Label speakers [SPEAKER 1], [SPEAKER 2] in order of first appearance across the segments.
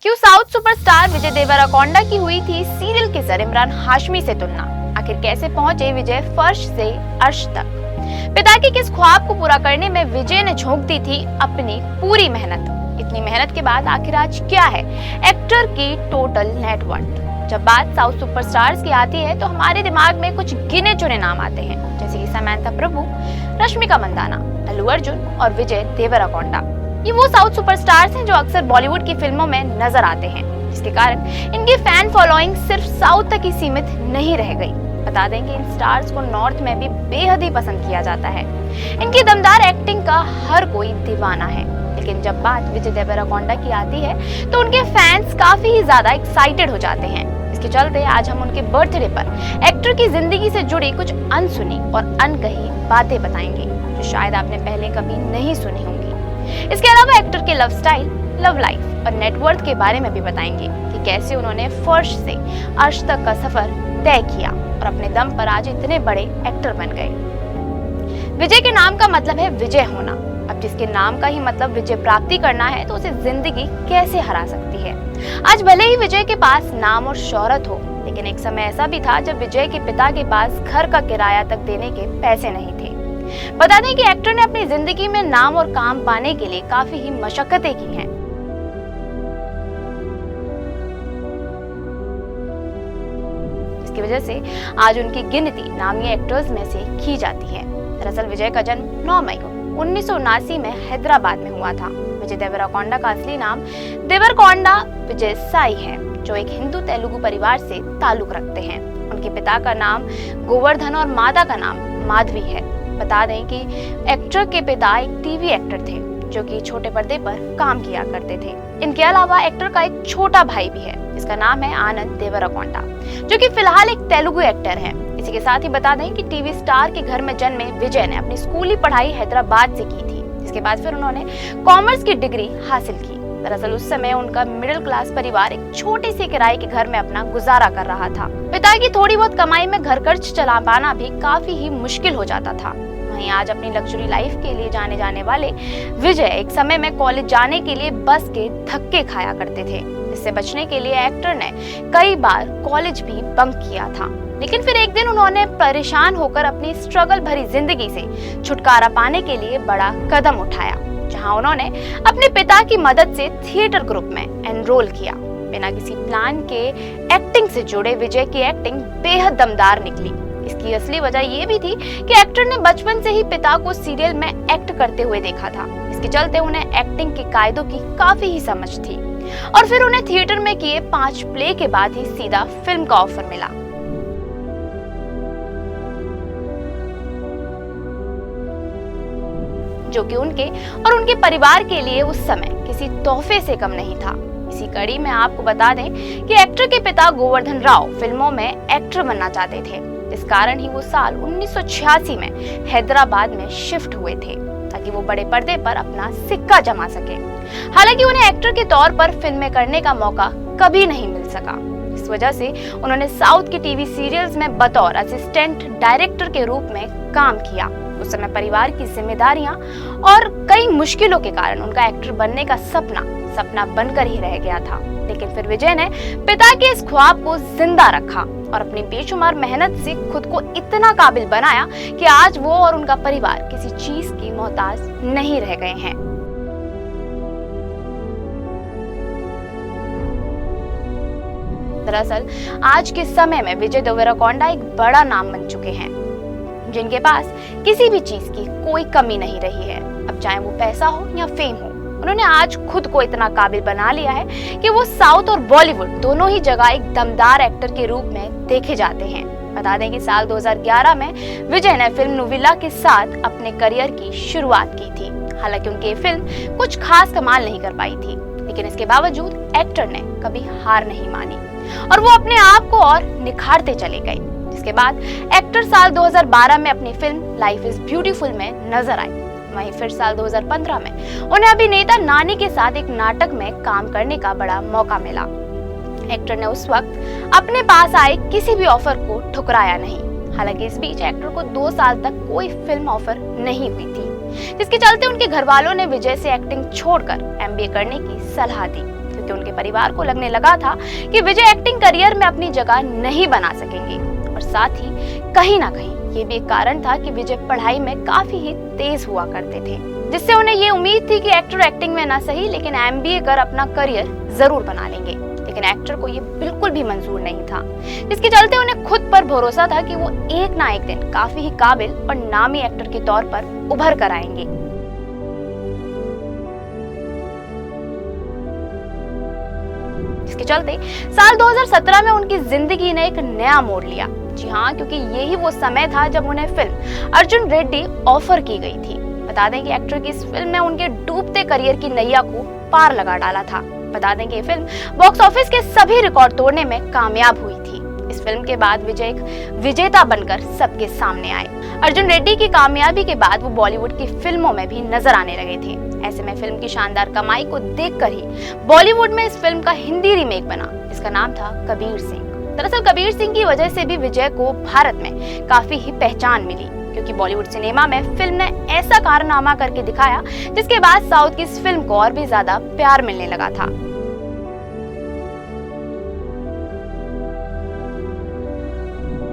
[SPEAKER 1] क्यों south superstar Vijay Deverakonda की हुई थी सीरियल किसर इमरान हाशमी से तुलना? आखिर कैसे पहुंचे विजय फर्श से अर्श तक? पिता के किस ख्वाब को पूरा करने में विजय ने झोंक दी थी अपनी पूरी मेहनत? इतनी मेहनत के बाद आखिर आज क्या है एक्टर की टोटल नेटवर्थ? जब बात साउथ सुपरस्टार्स की आती है तो हमारे दिमाग में कुछ गिने चुने नाम आते हैं, जैसे कि समंथा प्रभु, रश्मिका मंदाना, अल्लू अर्जुन और विजय देवरकोंडा। ये वो साउथ सुपरस्टार्स हैं जो अक्सर बॉलीवुड की फिल्मों में नजर आते हैं, जिसके कारण इनकी फैन फॉलोइंग सिर्फ साउथ तक ही सीमित नहीं रह गई। बता दें कि इन स्टार्स को नॉर्थ में भी बेहद ही पसंद किया जाता है। इनकी दमदार एक्टिंग का हर कोई दीवाना है। लेकिन जब बात विजय देवरकोंडा की आती है तो उनके फैंस काफी ही ज्यादा एक्साइटेड हो जाते हैं। इसके चलते आज हम उनके बर्थडे पर एक्टर की जिंदगी से जुड़ी कुछ अनसुनी और अनकही बातें बताएंगे, जो शायद आपने पहले कभी नहीं सुनी होंगी। इसके अलावा एक्टर के लव स्टाइल, लव लाइफ और नेटवर्थ के बारे में भी बताएंगे कि कैसे उन्होंने फर्श से अर्श तक का सफर तय किया और अपने दम पर आज इतने बड़े एक्टर बन गए। विजय के नाम का मतलब है विजय होना। अब जिसके नाम का ही मतलब विजय प्राप्ति करना है तो उसे जिंदगी कैसे हरा सकती है? आज भले ही विजय के पास नाम और शोहरत हो, लेकिन एक समय ऐसा भी था जब विजय के पिता के पास घर का किराया तक देने के पैसे नहीं थे। बता दें कि एक्टर ने अपनी जिंदगी में नाम और काम पाने के लिए काफी ही मशक्कतें की हैं। इसकी वजह से आज उनकी गिनती नामी एक्टर्स में से की जाती है। दरअसल विजय का जन्म 9 मई को 1979 में हैदराबाद में हुआ था। विजय देवरकोंडा का असली नाम देवरकोंडा विजय साई है, जो एक हिंदू तेलुगु परिवार से ताल्लुक रखते हैं। उनके पिता का नाम गोवर्धन और माता का नाम माधवी है। बता दें कि एक्टर के पिता एक टीवी एक्टर थे, जो कि छोटे पर्दे पर काम किया करते थे। इनके अलावा एक्टर का एक छोटा भाई भी है, जिसका नाम है आनंद देवरकोंडा, जो कि फिलहाल एक तेलुगु एक्टर है। इसी के साथ ही बता दें कि टीवी स्टार के घर में जन्मे विजय ने अपनी स्कूली पढ़ाई हैदराबाद से की थी। इसके बाद फिर उन्होंने कॉमर्स की डिग्री हासिल की। दरअसल उस समय उनका मिडिल क्लास परिवार एक छोटे से किराए के घर में अपना गुजारा कर रहा था। पिता की थोड़ी बहुत कमाई में घर खर्च चला पाना भी काफी ही मुश्किल हो जाता था। वहीं आज अपनी लग्जरी लाइफ के लिए जाने जाने वाले विजय एक समय में कॉलेज जाने के लिए बस के धक्के खाया करते थे। इससे बचने के लिए एक्टर ने कई बार कॉलेज भी बंक किया था। लेकिन फिर एक दिन उन्होंने परेशान होकर अपनी स्ट्रगल भरी जिंदगी से छुटकारा पाने के लिए बड़ा कदम उठाया, जहां उन्होंने अपने पिता की मदद से थिएटर ग्रुप में एनरोल किया। बिना किसी प्लान के एक्टिंग से जुड़े विजय की एक्टिंग बेहद दमदार निकली। इसकी असली वजह ये भी थी कि एक्टर ने बचपन से ही पिता को सीरियल में एक्ट करते हुए देखा था। इसके चलते उन्हें एक्टिंग के कायदों की काफी ही समझ थी और फिर उन्हें थिएटर में किए 5 प्ले के बाद ही सीधा फिल्म का ऑफर मिला। जो कि उनके और उनके परिवार के लिए उस समय किसी तोहफे से कम नहीं था। इसी कड़ी में आपको बता दें कि एक्टर के पिता गोवर्धन राव फिल्मों में एक्टर बनना चाहते थे। इस कारण ही वो साल 1986 में हैदराबाद में शिफ्ट हुए थे, ताकि वो बड़े पर्दे पर अपना सिक्का जमा सके। हालांकि उन्हें एक्टर के तौर पर फिल्में करने का मौका कभी नहीं मिल सका। इस वजह से उन्होंने साउथ की टीवी सीरियल्स में बतौर असिस्टेंट डायरेक्टर के रूप में काम किया। उस समय परिवार की जिम्मेदारियां और कई मुश्किलों के कारण उनका एक्टर बनने का सपना बनकर ही रह गया था। लेकिन फिर विजय ने पिता के इस ख्वाब को जिंदा रखा और अपनी बेशुमार मेहनत से खुद को इतना काबिल बनाया कि आज वो और उनका परिवार किसी चीज की मोहताज नहीं रह गए हैं। दरअसल आज के समय में विजय देवरकोंडा एक बड़ा नाम बन चुके हैं, जिनके पास किसी भी चीज की कोई कमी नहीं रही है। अब चाहे वो पैसा हो या फेम हो, उन्होंने आज खुद को इतना काबिल बना लिया है कि वो साउथ और बॉलीवुड दोनों ही जगह एक दमदार एक्टर के रूप में देखे जाते हैं। बता दें कि साल 2011 में विजय ने फिल्म नुविला के साथ अपने करियर की शुरुआत की थी। हालांकि उनकी फिल्म कुछ खास कमाल नहीं कर पाई थी, लेकिन इसके बावजूद एक्टर ने कभी हार नहीं मानी और वो अपने आप को और निखारते चले गए। जिसके बाद एक्टर साल 2012 में अपनी फिल्म लाइफ इज ब्यूटीफुल में नजर आए। वहीं फिर साल 2015 में उन्हें अभिनेता नानी के साथ एक नाटक में काम करने का बड़ा मौका मिला। एक्टर ने उस वक्त अपने पास आए किसी भी ऑफर को ठुकराया नहीं। हालांकि इस बीच एक्टर को 2 साल तक कोई फिल्म ऑफर नहीं हुई थी, जिसके चलते उनके घर वालों ने विजय से एक्टिंग छोड़कर MBA करने की सलाह दी, क्योंकि उनके परिवार को लगने लगा था कि विजय एक्टिंग करियर में अपनी जगह नहीं बना सकेंगे। और साथ ही कहीं ना कहीं ये भी एक कारण था कि विजय पढ़ाई में काफी ही तेज हुआ करते थे, जिससे उन्हें ये उम्मीद थी कि एक्टर एक्टिंग में ना सही लेकिन MBA कर अपना करियर जरूर बना लेंगे। लेकिन एक्टर को ये बिल्कुल भी मंजूर नहीं था, जिसके चलते उन्हें खुद पर भरोसा था कि वो एक ना एक दिन काफी ही काबिल और नामी एक्टर के तौर पर उभर कर आएंगे। इसके चलते साल 2017 में उनकी जिंदगी ने एक नया मोड़ लिया। जी हाँ, क्योंकि यही वो समय था जब उन्हें फिल्म अर्जुन रेड्डी ऑफर की गई थी। बता दें कि एक्टर की इस फिल्म ने उनके डूबते करियर की नैया को पार लगा डाला था। बता दें कि ये फिल्म बॉक्स ऑफिस के सभी रिकॉर्ड तोड़ने में कामयाब हुई थी। इस फिल्म के बाद विजय एक विजेता बनकर सबके सामने आए। अर्जुन रेड्डी की कामयाबी के बाद वो बॉलीवुड की फिल्मों में भी नजर आने लगे थे। ऐसे में फिल्म की शानदार कमाई को देखकर ही बॉलीवुड में इस फिल्म का हिंदी रीमेक बना, जिसका नाम था कबीर सिंह। दरअसल कबीर सिंह की वजह से भी विजय को भारत में काफी ही पहचान मिली, क्योंकि बॉलीवुड सिनेमा में फिल्म ने ऐसा कारनामा करके दिखाया जिसके बाद साउथ की इस फिल्म को और भी ज्यादा प्यार मिलने लगा था।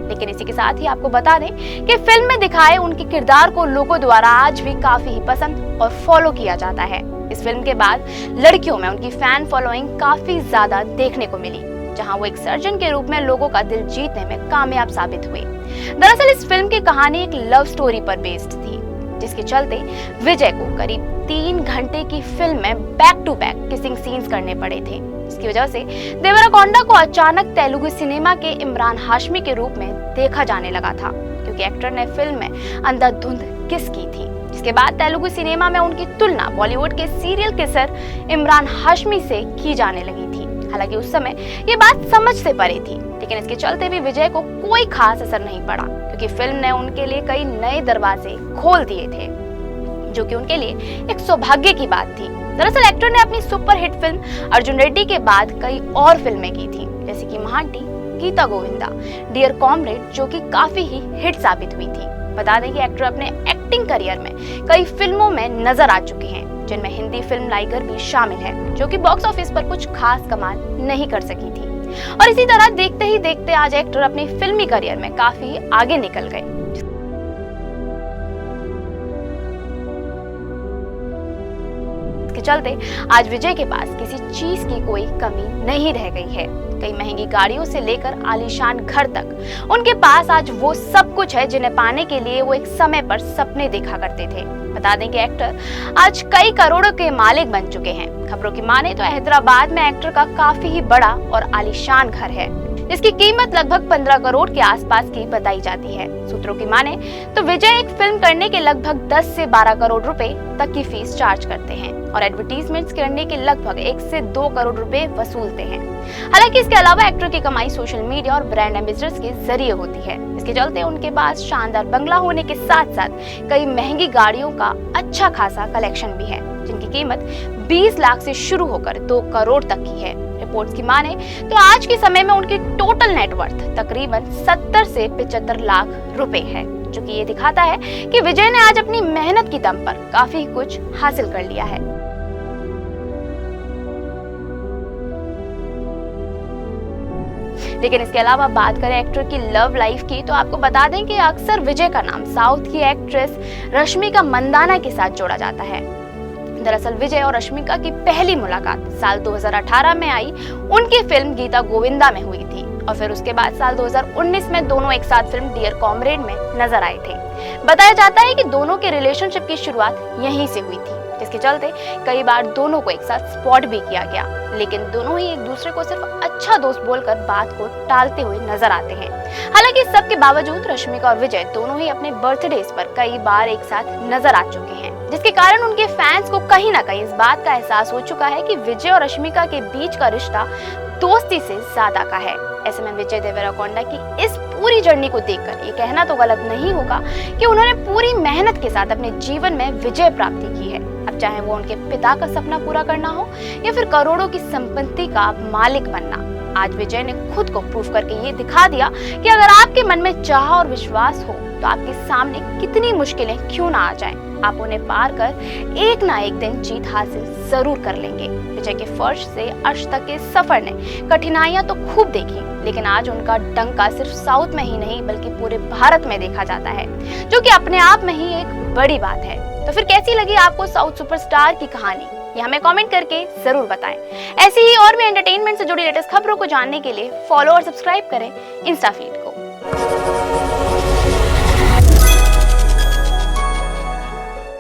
[SPEAKER 1] लेकिन इसी के साथ ही आपको बता दें कि फिल्म में दिखाए उनके किरदार को लोगों द्वारा आज भी काफी ही पसंद और फॉलो किया जाता है। इस फिल्म के बाद लड़कियों में उनकी फैन फॉलोइंग काफी ज्यादा देखने को मिली, जहां वो एक सर्जन के रूप में लोगों का दिल जीतने में कामयाब साबित हुए। दरअसल इस फिल्म की कहानी एक लव स्टोरी पर बेस्ड थी, जिसके चलते विजय को करीब 3 घंटे की फिल्म में back to back kissing scenes करने पड़े थे। इसकी वजह से देवराकोंडा को अचानक तेलुगु सिनेमा के इमरान हाशमी के रूप में देखा जाने लगा था, क्योंकि एक्टर ने फिल्म में अंधाधुंध किस की थी। जिसके बाद तेलुगु सिनेमा में उनकी तुलना बॉलीवुड के सीरियल किसर इमरान हाशमी से की जाने लगी थी। हालांकि उस समय ये बात समझ से परे थी, लेकिन इसके चलते भी विजय को कोई खास असर नहीं पड़ा, क्योंकि फिल्म ने उनके लिए कई नए दरवाजे खोल दिए थे, जो कि उनके लिए एक सौभाग्य की बात थी। दरअसल एक्टर ने अपनी सुपरहिट फिल्म अर्जुन रेड्डी के बाद कई और फिल्में की थी, जैसे कि महांटी, गीता गोविंदा, डियर कॉमरेड, जो कि काफी ही हिट साबित हुई थी। बता दें कि एक्टर अपने एक्टिंग करियर में कई फिल्मों में नजर आ चुके हैं, जिनमें हिंदी फिल्म लाइगर भी शामिल है, जो कि बॉक्स ऑफिस पर कुछ खास कमाल नहीं कर सकी थी। और इसी तरह देखते ही देखते आज एक्टर अपनी फिल्मी करियर में काफी आगे निकल गए। के चलते आज विजय के पास किसी चीज की कोई कमी नहीं रह गई है। कई महंगी गाड़ियों से लेकर आलीशान घर तक उनके पास आज वो सब कुछ है जिन्हें पाने के लिए वो एक समय पर सपने देखा करते थे। बता दें कि एक्टर आज कई करोड़ों के मालिक बन चुके हैं। खबरों की माने तो हैदराबाद में एक्टर का काफी ही बड़ा और आलीशान घर है, जिसकी कीमत लगभग 15 करोड़ के आसपास की बताई जाती है। सूत्रों की माने तो विजय एक फिल्म करने के लगभग 10 से 12 करोड़ रुपए तक की फीस चार्ज करते हैं और एडवर्टीजमेंट्स करने के लगभग 1 से 2 करोड़ रुपए वसूलते हैं। हालांकि इसके अलावा एक्टर की कमाई सोशल मीडिया और ब्रांड एम्बेसडर्स के जरिए होती है। इसके चलते उनके पास शानदार बंगला होने के साथ साथ कई महंगी गाड़ियों का अच्छा खासा कलेक्शन भी है, जिनकी कीमत 20 लाख से शुरू होकर 2 करोड़ तक की है। रिपोर्ट्स की माने तो आज के समय में उनकी टोटल नेटवर्थ तकरीबन 70 से 75 लाख रुपए है, जो कि ये दिखाता है कि विजय ने आज अपनी मेहनत की दम पर काफी कुछ हासिल कर लिया है। लेकिन इसके अलावा बात करें एक्टर की लव लाइफ की, तो आपको बता दें कि अक्सर विजय का नाम साउथ की एक्ट्रेस रश्मिका मंदाना के साथ जोड़ा जाता है। दरअसल विजय और रश्मिका की पहली मुलाकात साल 2018 में आई उनकी फिल्म गीता गोविंदा में हुई थी और फिर उसके बाद साल 2019 में दोनों एक साथ फिल्म डियर कॉमरेड में नजर आए थे। बताया जाता है कि दोनों के रिलेशनशिप की शुरुआत यहीं से हुई थी, जिसके चलते कई बार दोनों को एक साथ स्पॉट भी किया गया, लेकिन दोनों ही एक दूसरे को सिर्फ अच्छा दोस्त बोलकर बात को टालते हुए नजर आते हैं। हालांकि इस सब के बावजूद रश्मिका और विजय दोनों ही अपने बर्थडेज पर कई बार एक साथ नजर आ चुके हैं, जिसके कारण उनके फैंस को कहीं ना कहीं इस बात का एहसास हो चुका है कि विजय और रश्मिका के बीच का रिश्ता दोस्ती से ज्यादा का है। ऐसे में विजय देवराकोंडा की इस पूरी जर्नी को देखकर ये कहना तो गलत नहीं होगा कि उन्होंने पूरी मेहनत के साथ अपने जीवन में विजय प्राप्ति की है। अब चाहे वो उनके पिता का सपना पूरा करना हो या फिर करोड़ों की संपत्ति का मालिक बनना, आज विजय ने खुद को प्रूव करके ये दिखा दिया कि अगर आपके मन में चाह और विश्वास हो तो आपके सामने कितनी मुश्किलें क्यों ना आ जाएं, आप उन्हें पार कर एक ना एक दिन जीत हासिल जरूर कर लेंगे। विजय के फर्श से अर्श तक के सफर ने कठिनाइयां तो खूब देखी, लेकिन आज उनका डंका सिर्फ साउथ में ही नहीं बल्कि पूरे भारत में देखा जाता है, जो कि अपने आप में ही एक बड़ी बात है। तो फिर कैसी लगी आपको साउथ सुपरस्टार की कहानी, ये हमें कमेंट करके जरूर बताएं। ऐसी ही और भी एंटरटेनमेंट से जुड़ी लेटेस्ट खबरों को जानने के लिए फॉलो और सब्सक्राइब करें इंस्टा फीड को।